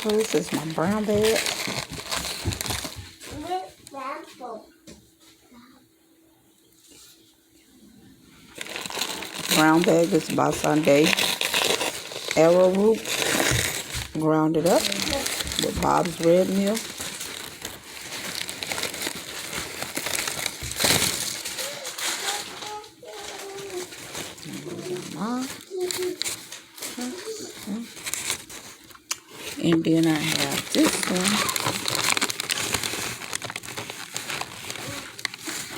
So this is my brown bag. Brown bag is by Sunday arrowroot, grounded up with Bob's Red Mill. And then I have this one.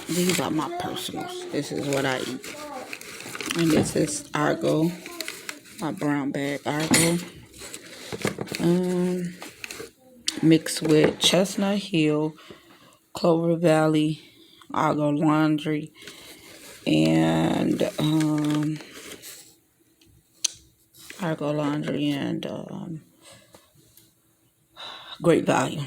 These are my personals. This is what I eat. And this is Argo, my brown bag Argo. Mixed with Chestnut Hill, Clover Valley, Argo Laundry, and Great Value.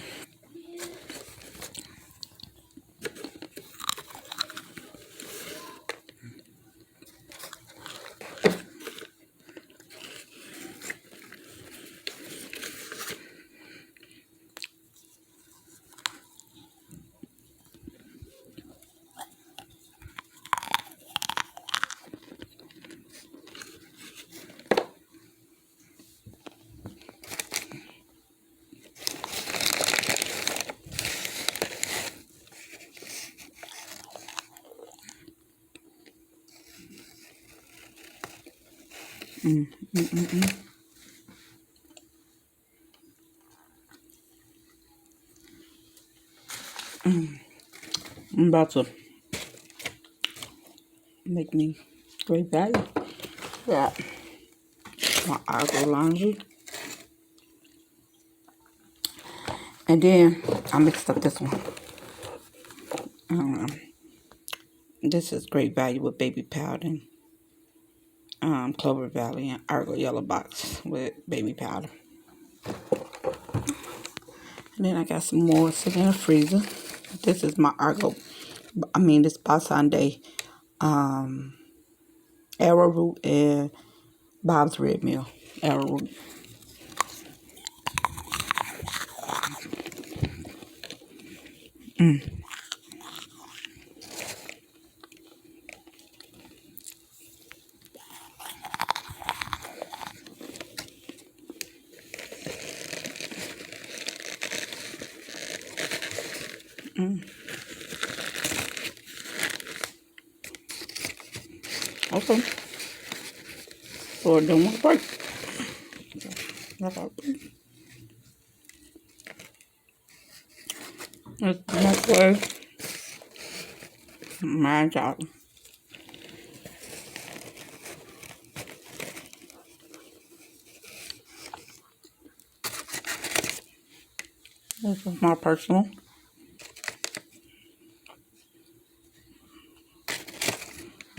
I'm about to make me Great Value. Yeah, my Argo Laundry. And then I mixed up this one. This is Great Value with baby powder. Clover Valley and Argo Yellow Box with baby powder. And then I got some more sitting in the freezer. This is my this by Sunday arrowroot and Bob's Red Mill arrowroot. Okay. So I don't want to break. That's the next way. My job. This is my personal.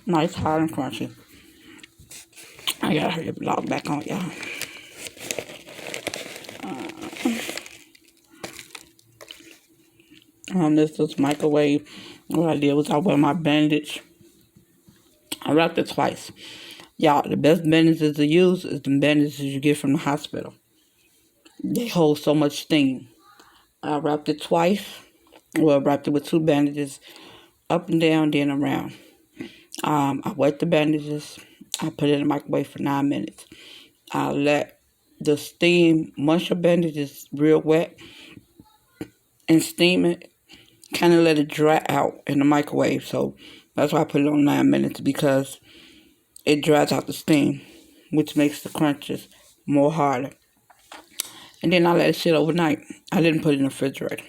Nice, hard, and crunchy. I gotta hurry up and log back on, y'all. This is microwave. What I did was I wear my bandage. I wrapped it twice. Y'all, the best bandages to use is the bandages you get from the hospital. They hold so much steam. I wrapped it twice. Well, I wrapped it with two bandages, up and down, then around. I wet the bandages. I put it in the microwave for 9 minutes. I let the steam, once your bandage is real wet, and steam it, kind of let it dry out in the microwave. So that's why I put it on 9 minutes, because it dries out the steam, which makes the crunches more harder. And then I let it sit overnight. I didn't put it in the refrigerator.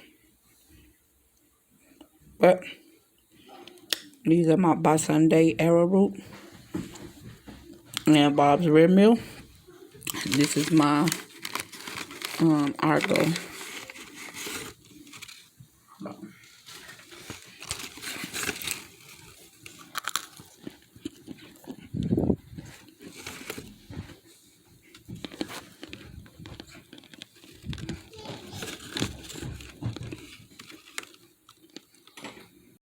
But these are my by Sunday arrowroot and Bob's Red Mill. This is my Argo